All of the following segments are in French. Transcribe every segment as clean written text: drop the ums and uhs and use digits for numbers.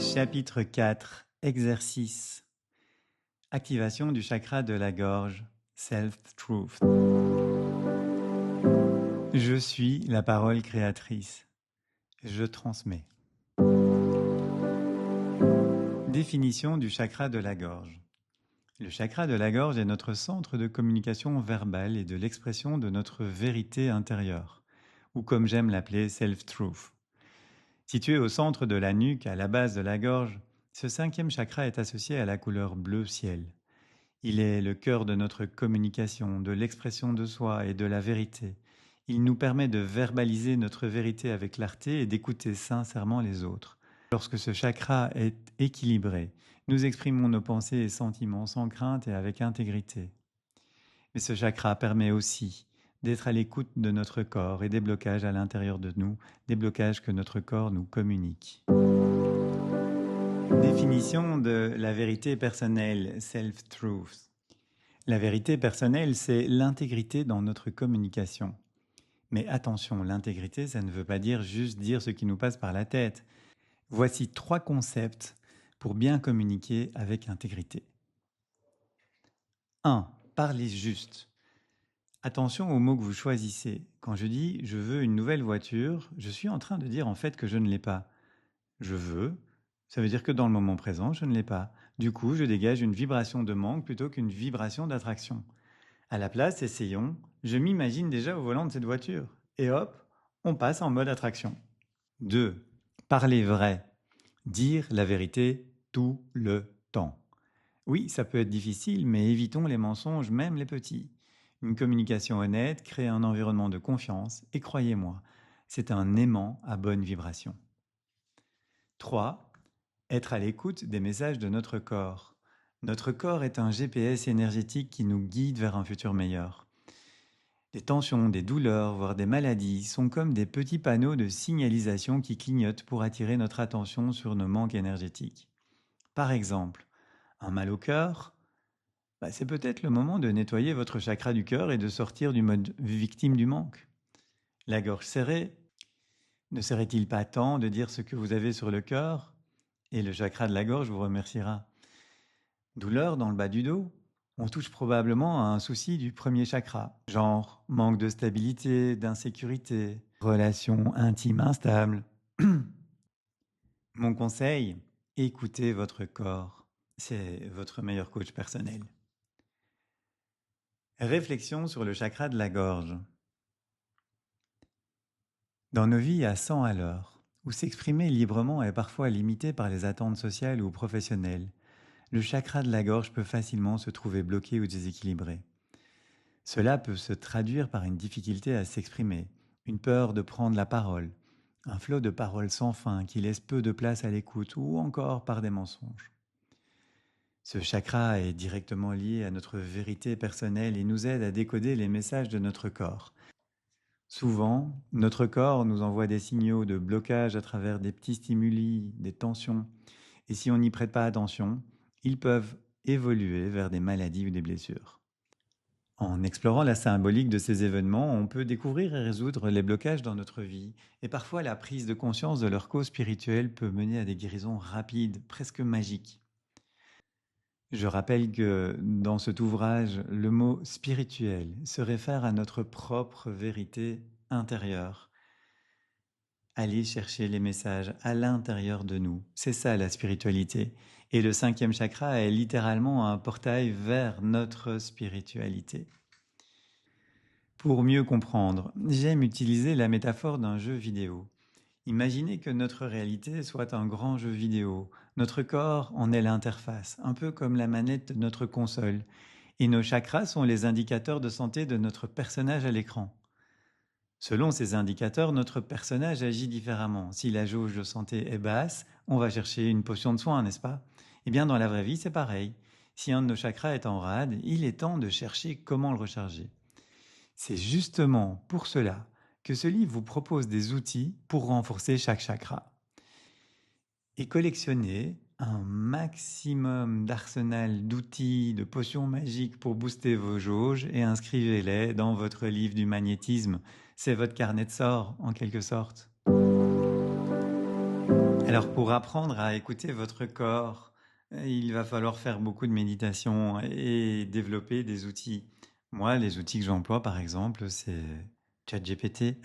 Chapitre 4, exercice. Activation du chakra de la gorge, Self-Truth. Je suis la parole créatrice. Je transmets. Définition du chakra de la gorge. Le chakra de la gorge est notre centre de communication verbale et de l'expression de notre vérité intérieure, ou comme j'aime l'appeler, Self-Truth. Situé au centre de la nuque, à la base de la gorge, ce 5e chakra est associé à la couleur bleu ciel. Il est le cœur de notre communication, de l'expression de soi et de la vérité. Il nous permet de verbaliser notre vérité avec clarté et d'écouter sincèrement les autres. Lorsque ce chakra est équilibré, nous exprimons nos pensées et sentiments sans crainte et avec intégrité. Mais ce chakra permet aussi d'être à l'écoute de notre corps et des blocages à l'intérieur de nous, des blocages que notre corps nous communique. Définition de la vérité personnelle, Self-Truth. La vérité personnelle, c'est l'intégrité dans notre communication. Mais attention, l'intégrité, ça ne veut pas dire juste dire ce qui nous passe par la tête. Voici 3 concepts pour bien communiquer avec intégrité. 1. Parlez juste. Attention aux mots que vous choisissez. Quand je dis « je veux une nouvelle voiture », je suis en train de dire en fait que je ne l'ai pas. Je veux, ça veut dire que dans le moment présent, je ne l'ai pas. Du coup, je dégage une vibration de manque plutôt qu'une vibration d'attraction. À la place, essayons, je m'imagine déjà au volant de cette voiture. Et hop, on passe en mode attraction. 2. Parler vrai. Dire la vérité tout le temps. Oui, ça peut être difficile, mais évitons les mensonges, même les petits. Une communication honnête crée un environnement de confiance, et croyez-moi, c'est un aimant à bonne vibration. 3. Être à l'écoute des messages de notre corps. Notre corps est un GPS énergétique qui nous guide vers un futur meilleur. Des tensions, des douleurs, voire des maladies sont comme des petits panneaux de signalisation qui clignotent pour attirer notre attention sur nos manques énergétiques. Par exemple, un mal au cœur, c'est peut-être le moment de nettoyer votre chakra du cœur et de sortir du mode victime du manque. La gorge serrée, ne serait-il pas temps de dire ce que vous avez sur le cœur? Et le chakra de la gorge vous remerciera. Douleur dans le bas du dos? On touche probablement à un souci du premier chakra, genre manque de stabilité, d'insécurité, relation intime instable. Mon conseil, écoutez votre corps. C'est votre meilleur coach personnel. Réflexion sur le chakra de la gorge. Dans nos vies à 100 à l'heure, où s'exprimer librement est parfois limité par les attentes sociales ou professionnelles, le chakra de la gorge peut facilement se trouver bloqué ou déséquilibré. Cela peut se traduire par une difficulté à s'exprimer, une peur de prendre la parole, un flot de paroles sans fin qui laisse peu de place à l'écoute ou encore par des mensonges. Ce chakra est directement lié à notre vérité personnelle et nous aide à décoder les messages de notre corps. Souvent, notre corps nous envoie des signaux de blocage à travers des petits stimuli, des tensions, et si on n'y prête pas attention, ils peuvent évoluer vers des maladies ou des blessures. En explorant la symbolique de ces événements, on peut découvrir et résoudre les blocages dans notre vie, et parfois la prise de conscience de leur cause spirituelle peut mener à des guérisons rapides, presque magiques. Je rappelle que dans cet ouvrage, le mot spirituel se réfère à notre propre vérité intérieure. Aller chercher les messages à l'intérieur de nous, c'est ça la spiritualité. Et le 5e chakra est littéralement un portail vers notre spiritualité. Pour mieux comprendre, j'aime utiliser la métaphore d'un jeu vidéo. Imaginez que notre réalité soit un grand jeu vidéo. Notre corps en est l'interface, un peu comme la manette de notre console. Et nos chakras sont les indicateurs de santé de notre personnage à l'écran. Selon ces indicateurs, notre personnage agit différemment. Si la jauge de santé est basse, on va chercher une potion de soin, n'est-ce pas? Eh bien, dans la vraie vie, c'est pareil. Si un de nos chakras est en rade, il est temps de chercher comment le recharger. C'est justement pour cela que ce livre vous propose des outils pour renforcer chaque chakra. Et collectionnez un maximum d'arsenal d'outils, de potions magiques pour booster vos jauges et inscrivez-les dans votre livre du magnétisme. C'est votre carnet de sorts, en quelque sorte. Alors pour apprendre à écouter votre corps, il va falloir faire beaucoup de méditation et développer des outils. Moi, les outils que j'emploie, par exemple, c'est ChatGPT.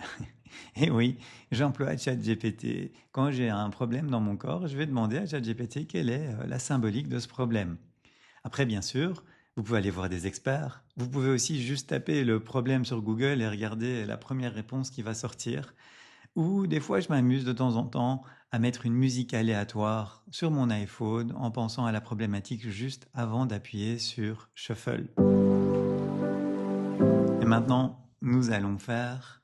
Et oui, j'emploie ChatGPT. Quand j'ai un problème dans mon corps, je vais demander à ChatGPT quelle est la symbolique de ce problème. Après, bien sûr, vous pouvez aller voir des experts. Vous pouvez aussi juste taper le problème sur Google et regarder la première réponse qui va sortir. Ou des fois, je m'amuse de temps en temps à mettre une musique aléatoire sur mon iPhone en pensant à la problématique juste avant d'appuyer sur Shuffle. Et maintenant, nous allons faire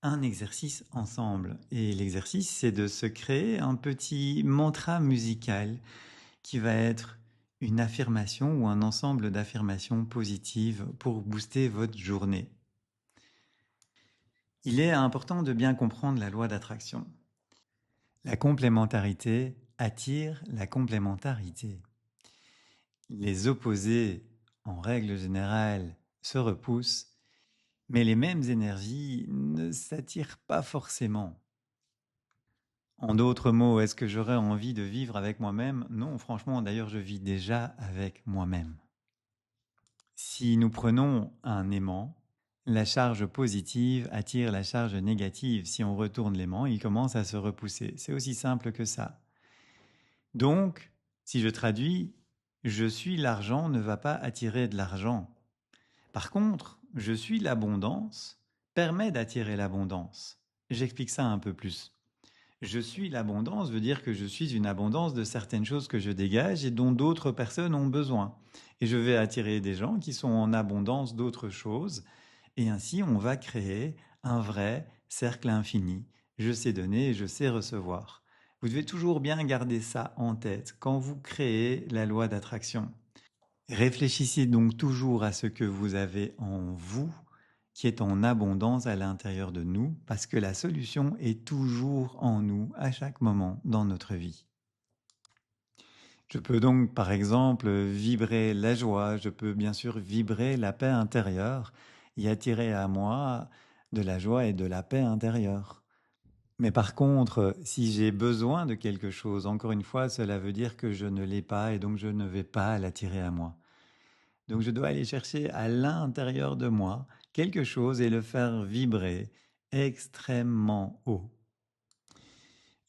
un exercice ensemble. Et l'exercice, c'est de se créer un petit mantra musical qui va être une affirmation ou un ensemble d'affirmations positives pour booster votre journée. Il est important de bien comprendre la loi d'attraction. La complémentarité attire la complémentarité. Les opposés, en règle générale, se repoussent, mais les mêmes énergies ne s'attirent pas forcément. En d'autres mots, est-ce que j'aurais envie de vivre avec moi-même? Non, franchement, d'ailleurs, je vis déjà avec moi-même. Si nous prenons un aimant, la charge positive attire la charge négative. Si on retourne l'aimant, il commence à se repousser. C'est aussi simple que ça. Donc, si je traduis, je suis l'argent ne va pas attirer de l'argent. Par contre, je suis l'abondance permet d'attirer l'abondance. J'explique ça un peu plus. Je suis l'abondance veut dire que je suis une abondance de certaines choses que je dégage et dont d'autres personnes ont besoin. Et je vais attirer des gens qui sont en abondance d'autres choses. Et ainsi, on va créer un vrai cercle infini. Je sais donner et je sais recevoir. Vous devez toujours bien garder ça en tête quand vous créez la loi d'attraction. Réfléchissez donc toujours à ce que vous avez en vous, qui est en abondance à l'intérieur de nous, parce que la solution est toujours en nous à chaque moment dans notre vie. Je peux donc par exemple vibrer la joie, je peux bien sûr vibrer la paix intérieure et attirer à moi de la joie et de la paix intérieure. Mais par contre, si j'ai besoin de quelque chose, encore une fois, cela veut dire que je ne l'ai pas et donc je ne vais pas l'attirer à moi. Donc je dois aller chercher à l'intérieur de moi quelque chose et le faire vibrer extrêmement haut.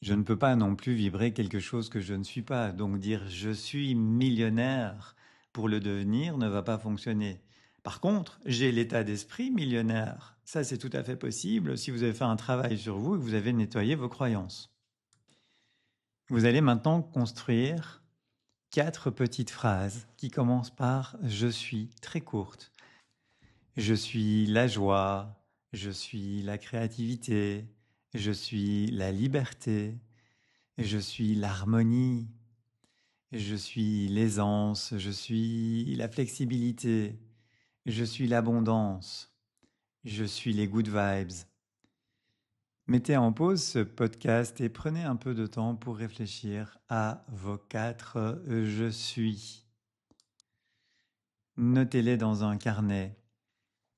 Je ne peux pas non plus vibrer quelque chose que je ne suis pas. Donc dire je suis millionnaire pour le devenir ne va pas fonctionner. Par contre, j'ai l'état d'esprit millionnaire. Ça, c'est tout à fait possible si vous avez fait un travail sur vous et que vous avez nettoyé vos croyances. Vous allez maintenant construire 4 petites phrases qui commencent par je suis, très courtes. Je suis la joie, je suis la créativité, je suis la liberté, je suis l'harmonie, je suis l'aisance, je suis la flexibilité, je suis l'abondance, je suis les good vibes. Mettez en pause ce podcast et prenez un peu de temps pour réfléchir à vos 4 je suis. Notez-les dans un carnet.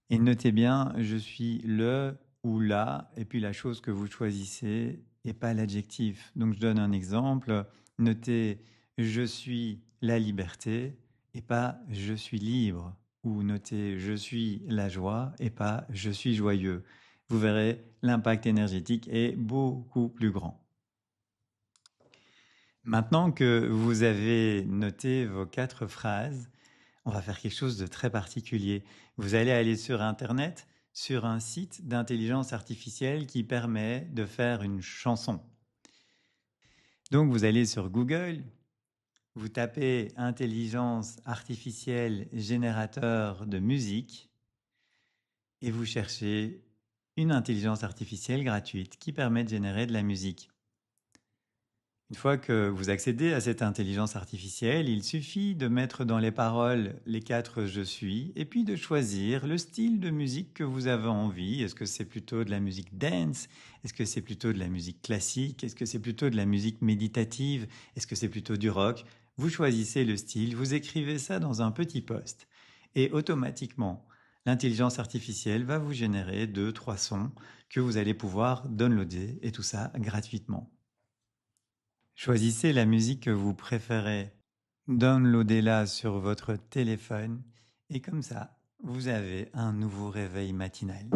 Et notez bien, je suis le ou la, et puis la chose que vous choisissez, et pas l'adjectif. Donc je donne un exemple. Notez, je suis la liberté, et pas je suis libre. Ou notez, je suis la joie, et pas je suis joyeux. Vous verrez, l'impact énergétique est beaucoup plus grand. Maintenant que vous avez noté vos 4 phrases, on va faire quelque chose de très particulier. Vous allez aller sur Internet, sur un site d'intelligence artificielle qui permet de faire une chanson. Donc vous allez sur Google, vous tapez intelligence artificielle générateur de musique et vous cherchez une intelligence artificielle gratuite qui permet de générer de la musique. Une fois que vous accédez à cette intelligence artificielle, il suffit de mettre dans les paroles les 4 je suis et puis de choisir le style de musique que vous avez envie. Est-ce que c'est plutôt de la musique dance? Est-ce que c'est plutôt de la musique classique? Est-ce que c'est plutôt de la musique méditative? Est-ce que c'est plutôt du rock? Vous choisissez le style, vous écrivez ça dans un petit post et automatiquement, l'intelligence artificielle va vous générer 2, 3 sons que vous allez pouvoir downloader et tout ça gratuitement. Choisissez la musique que vous préférez, downloadez-la sur votre téléphone et comme ça, vous avez un nouveau réveil matinal.